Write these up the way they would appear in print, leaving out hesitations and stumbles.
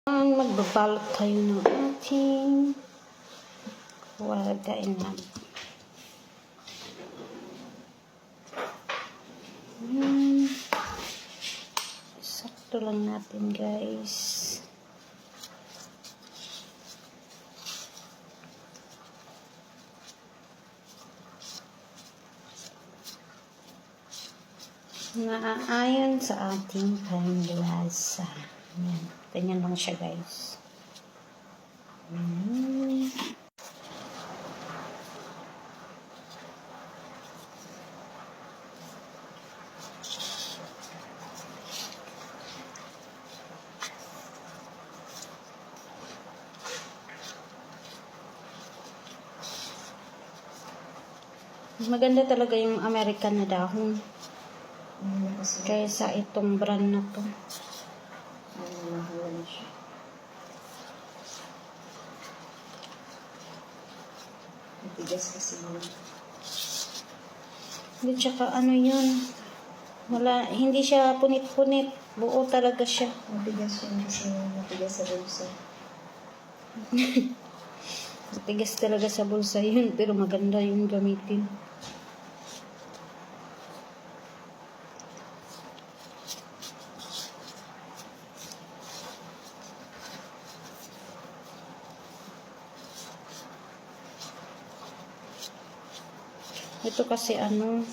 Magbabalot tayo ng ating waragain na. Sakto lang natin, guys. Naaayon sa ating panglasa. Ayan. Ganyan lang siya, guys. Maganda talaga yung American na dahon. Kaysa itong brand na to. Matigas kasi yun. Hindi, tsaka ano yun. Wala, hindi siya punit-punit. Buo talaga siya. Matigas yun kasi matigas sa bulsa. Matigas talaga sa bulsa yun. Pero maganda yung gamitin. Ito kasi ano,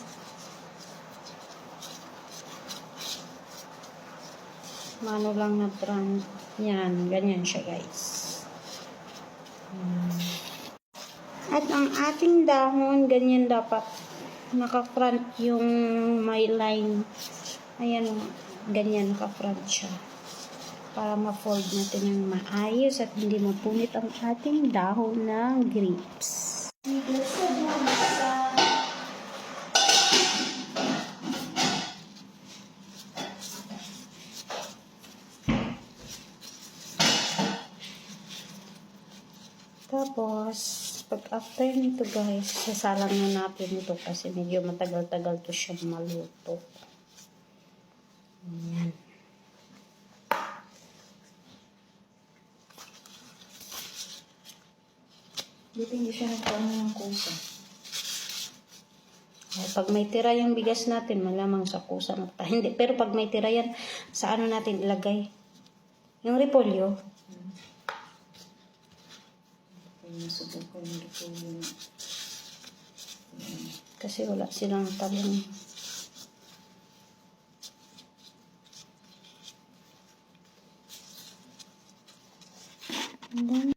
mano lang na brand. Yan, ganyan siya, guys. At ang ating dahon, ganyan dapat. Naka-front yung may line. Ayan, ganyan naka-front siya. Para ma-fold natin yung maayos at hindi mapunit ang ating dahon ng grapes. Tapos, pag after nito, guys, sasalang na natin ito kasi medyo matagal-tagal to siya maluto. Ayan. Dito hindi siya nagkaroon ng kusa. Pag may tira yung bigas natin, malamang sa kusa na pa. Hindi, pero pag may tira yan, sa ano natin ilagay? Yung repolyo. Nasubukan yung repolyo. Kasi wala silang talong. And then,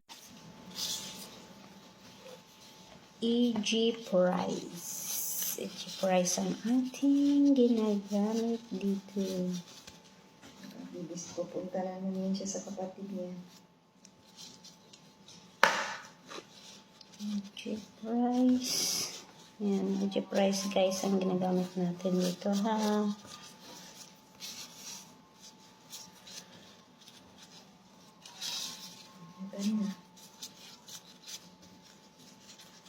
E.G. Price. E.G. Price ang ating ginagamit dito. Bibis, pupunta namin yun siya sa kapatid niya. E.G. Price. Yan, E.G. Price, guys, ang ginagamit natin dito, ha. Ganda.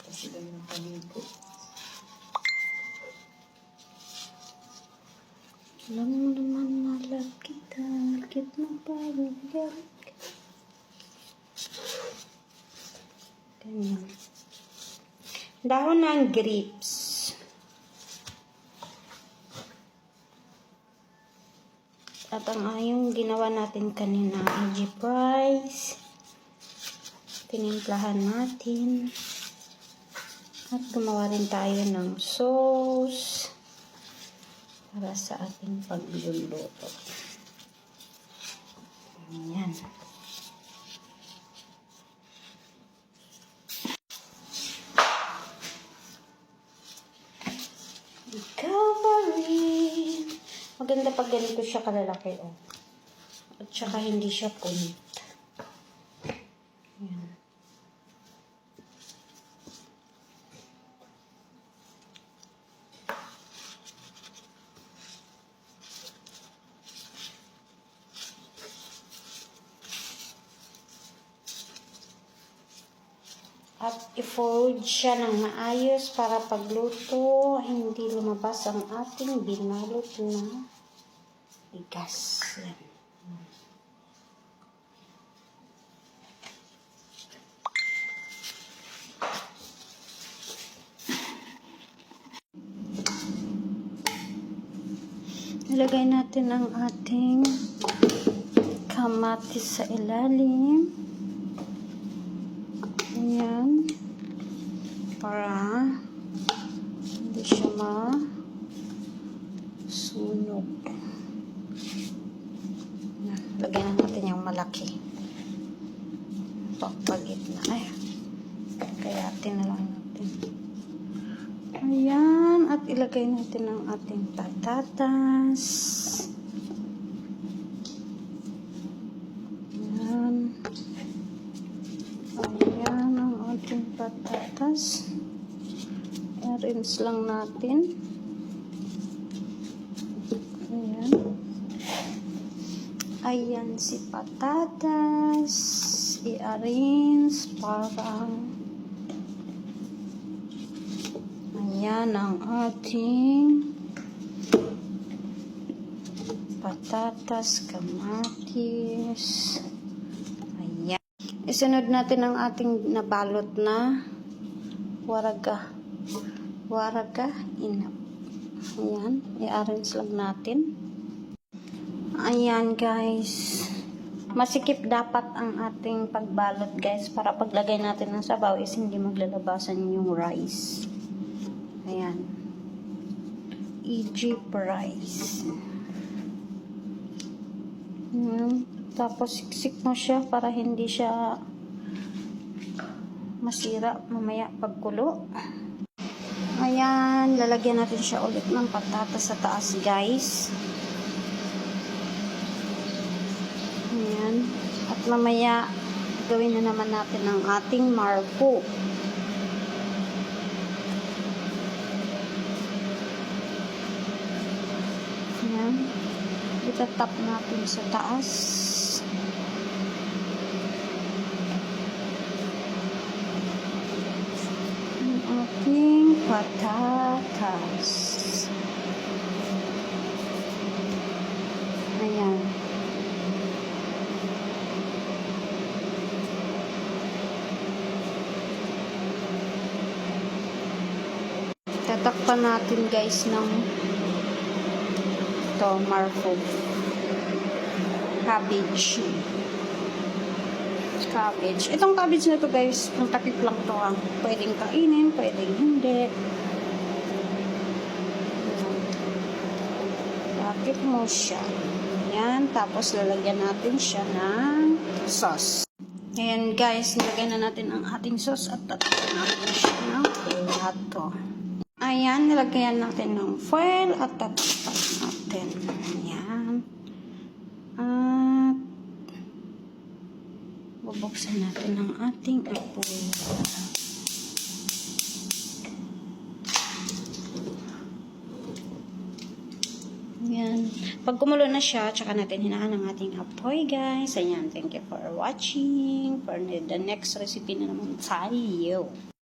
Kasi lang ng paligo. Alam mo naman na love kita, lakit mo parang galit. Ganyan. Dahon ng grapes. At ang ayong ginawa natin kanina, E.G. Price. Tinimplahan natin. At gumawa rin tayo ng sauce para sa ating pagluluto. Ayan. Ikaw pa rin. Maganda pag ganito siya kalalaki, oh. At saka hindi siya punit. Ayan. At i-fold siya ng maayos para pagluto, hindi lumabas ang ating binalot na bigas. Yan. Ilagay natin ang ating kamatis sa ilalim. Ayan. Para hindi siya masunog. Lagyan natin yung malaki. Pagpagit na. Ay. Kayatin na lang natin. Ayan. At ilagay natin ang ating patatas. Ayan. Ayan ang ating patatas. I-rinse lang natin. Ayan. Ayan si patatas. I-arrange parang ayan ang ating patatas, kamatis. Ayan. Isunod natin ang ating nabalot na waraga. Waraga inap. Ayan. I-arrange lang natin. Ayan guys. Masikip dapat ang ating pagbalot guys para paglagay natin ng sabaw is hindi maglalabasan yung rice. Ayan. Egypt rice. Tapos siksik mo siya para hindi siya masira mamaya pagkulo. Ayan. Lalagyan natin siya ulit ng patatas sa taas guys. Ayan. At mamaya, gawin na naman natin ang ating marco. Ayan. Itatap natin sa taas. Ang ating patatas. Ayan. Tatakpan natin guys ng ito, marco. Cabbage. Cabbage. Itong cabbage na to guys, ang takip lang to ah. Pwedeng kainin, pwedeng hindi. Takip mo siya. Ayan, tapos lalagyan natin siya ng sauce. Ayan guys, nilagay na natin ang ating sauce at tatakpan natin siya ng plato. Ayan, nilagyan natin ng foil at tatakpan natin. Ayan. At bubuksan natin ang ating apoy. Ayan. Pag kumulo na siya, tsaka natin hinaan ang ating apoy, guys. Ayan, thank you for watching. For the next recipe na naman tayo.